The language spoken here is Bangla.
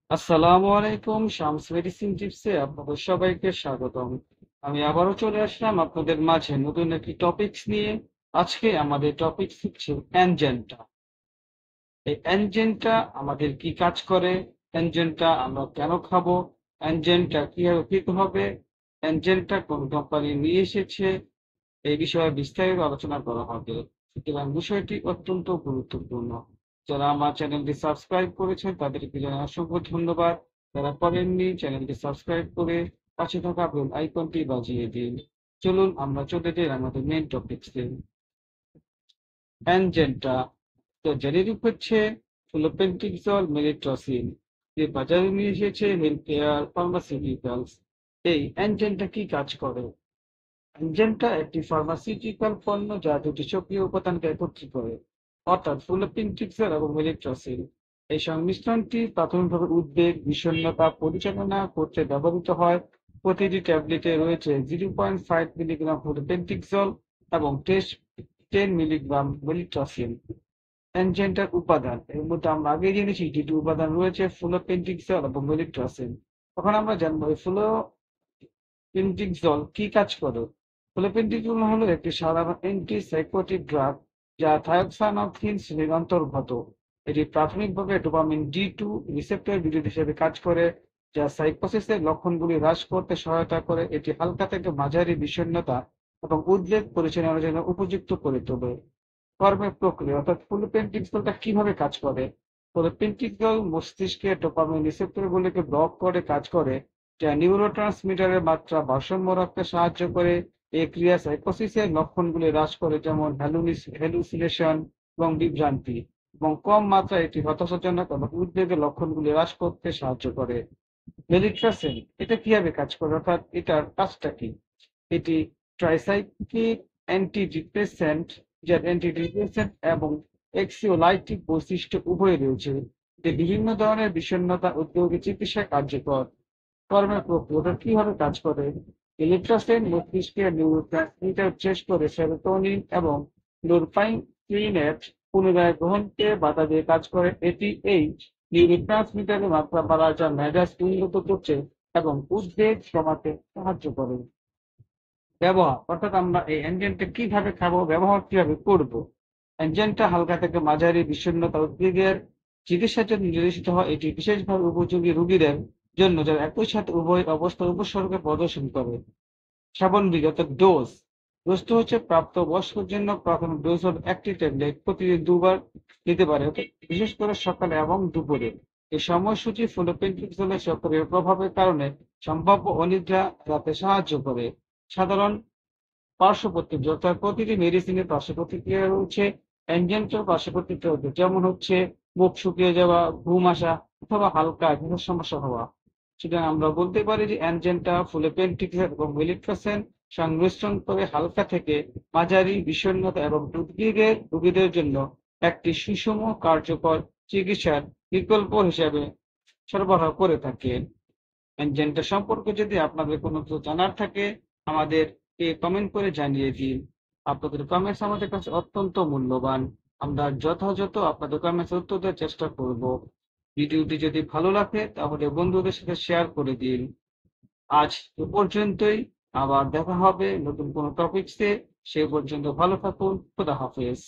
আসসালামু আলাইকুম। শামস মেডিসিন টিপসে আপনাদের সবাইকে স্বাগতম। আমি আবারও চলে আসলাম আপনাদের মাঝে নতুন একটি টপিকস নিয়ে। আজকে আমাদের টপিকস হচ্ছে অ্যানজেন্টা। এই অ্যানজেন্টা আমাদের কি কাজ করে, অ্যানজেন্টা আমরা কেন খাবো, অ্যানজেন্টা কিভাবে খেতে হবে, অ্যানজেন্টা কোন কোম্পানি নিয়ে এসেছে, এই বিষয়ে বিস্তারিত আলোচনা করা হবে। সুতরাং বিষয়টি অত্যন্ত গুরুত্বপূর্ণ। যারা আমার চ্যানেলটি সাবস্ক্রাইব করেছেন তাদেরকে জানাই অসংখ্য ধন্যবাদ। যারা করেননি চ্যানেলটি সাবস্ক্রাইব করে পাশে থাকা বেল আইকনটি বাজিয়ে দিন। চলুন আমরা চলে যাই আমাদের মেইন টপিকসে। অ্যানজেন্টা তো জেনেরিক হচ্ছে ফ্লোপেন্টিকজল মেলিট্রোসিন, যে বাজারে নিয়ে এসেছে হেলথ কেয়ার ফার্মাসিউটিক্যালস। এই অ্যানজেন্টা কি কাজ করে? অ্যানজেন্টা একটি ফার্মাসিউটিক্যাল পণ্য যা দুটি সক্রিয় উপাদানকে একত্রিত করে, অর্থাৎ ফুলোপিন্টিক্সেল এবং মেলিট্রোসিল। এই সংমিশ্রণটি প্রাথমিকভাবে উদ্বেগ বিষণ্ণতা পরিচালনা করতে ব্যবহৃত হয়। প্রতিটি ট্যাবলেটে রয়েছে 0.5 মিলিগ্রাম ফুলোপেন্টিক্সল এবং 10 মিলিগ্রাম মেলিট্রোসিল। অ্যানজেন্টার উপাদান এর মধ্যে আমরা আগে জেনেছি দুটি উপাদান রয়েছে, ফুলোপেন্টিক্সল এবং মেলিট্রোসিল। এখন আমরা জানবো এই ফ্লোপেন্টিকজল কি কাজ করে। ফ্লোপেন্টিকজল হলো একটি সাধারণ অ্যান্টিসাইকোটিক ড্রাগ যা থায়োক্সানথিন শ্রেণীর অন্তর্গত। এটি প্রাথমিকভাবে ডোপামিন D2 রিসেপ্টর বিরোধী হিসেবে কাজ করে, যা সাইকোসিসের লক্ষণগুলি হ্রাস করতে সহায়তা করে। এটি হালকা থেকে মাঝারি বিষণ্ণতা এবং উদ্বেগ পরিচালনার জন্য উপযুক্ত করে তোলে। কর্মের প্রক্রিয়া অর্থাৎ ফুলোপেন্টিকজলটা কিভাবে কাজ করে। ফুলোপেন্টিকজল মস্তিষ্কে ডোপামিন রিসেপ্টরগুলিকে ব্লক করে কাজ করে, যা নিউরোট্রান্সমিটারের মাত্রা ভারসাম্য রাখতে সাহায্য করে। এই ক্রিয়া সাইকোসিসের লক্ষণগুলি হ্রাস করে, যেমন হ্যালুসিনেশন এবং বিভ্রান্তি, এবং কম মাত্রায় এটি হতাশাজনক এবং উদ্বেগের লক্ষণগুলি হ্রাস করতে সাহায্য করে। মেলিট্রাসেন এটা কিভাবে কাজ করে, অর্থাৎ এটার কাজটা কি? এটি ট্রাইসাইক্লিক অ্যান্টিডিপ্রেসেন্ট, যার অ্যান্টিডিপ্রেসেন্ট এবং এক্সিওলাইটিক বৈশিষ্ট্য উভয়ই রয়েছে। এটি বিভিন্ন ধরনের বিষণ্ণতা উদ্যোগী চিকিৎসায় কার্যকর। কর্মের প্রক্রিয়া কিভাবে কাজ করে? ইলেকট্রোসেন মস্তিষ্কের নিউরোট্রান্সমিটার শেষ করে সেরোটোনিন এবং ডোপামিনের পুনরায় গ্রহণকে বাধা দিয়ে কাজ করে। এটি এই নিউরোট্রান্সমিটারের মাত্রা বাড়ায়, যা মেজাজ উন্নত করছে এবং উদ্বেগ কমাতে সাহায্য করে। ব্যবহার অর্থাৎ আমরা এই এনজাইমটা কিভাবে খাবো, ব্যবহার কিভাবে করব। এনজাইমটা হালকা থেকে মাঝারি বিষণ্ণতা উদ্বেগের চিকিৎসার জন্য নির্দেশিত হয়। এটি বিশেষভাবে উপযোগী রোগীদের জন্য যারা একই সাথে উভয় অবস্থার উপসর্গ প্রদর্শন করে। সেবনবিধি অর্থাৎ ডোজ। ডোজটা হচ্ছে প্রাপ্ত বয়স্কর জন্য প্রাথমিক ডোজ হল একটি ট্যাবলেট প্রতিদিন 2 বার নিতে পারে, অর্থাৎ বিশেষ করে সকালে এবং দুপুরে। এই সময়সূচি ফুলোপেন্টিকজলের সক্রিয় প্রভাবের কারণে সম্ভাব্য অনিদ্রা এড়াতে সাহায্য করে। সাধারণ পার্শ্ব প্রতিক্রিয়া অর্থাৎ প্রতিটি মেডিসিনের পার্শ্ব প্রতিক্রিয়া রয়েছে। অ্যানজেন্টার পার্শ্ব প্রতিক্রিয়া যেমন হচ্ছে মুখ শুকিয়ে যাওয়া, ঘুম আসা অথবা হালকা ঘুমের সমস্যা হওয়া। সুতরাং আমরা বলতে পারি যে অ্যানজেন্টা ফুলোপেন্টিক্সেল এবং মেলিট্রোসেন সংমিশ্রণ করে হালকা থেকে মাঝারি বিষণ্ণতা এবং উদ্বেগের রোগীদের জন্য একটি সুষম কার্যকর চিকিৎসার বিকল্প হিসেবে সরবরাহ করে থাকে। অ্যানজেন্টা সম্পর্কে যদি আপনাদের কোনো কিছু জানার থাকে আমাদেরকে কমেন্ট করে জানিয়ে দিন। আপনাদের কমেন্টস আমাদের কাছে অত্যন্ত মূল্যবান। আমরা যথাযথ আপনাদের কমেন্টস উত্তর দেওয়ার চেষ্টা করব। ভিডিওটি যদি ভালো লাগে তাহলে বন্ধুদের সাথে শেয়ার করে দিন। আজ এ পর্যন্তই। আবার দেখা হবে নতুন কোনো টপিকসে। সে পর্যন্ত ভালো থাকুন। খোদা হাফেজ।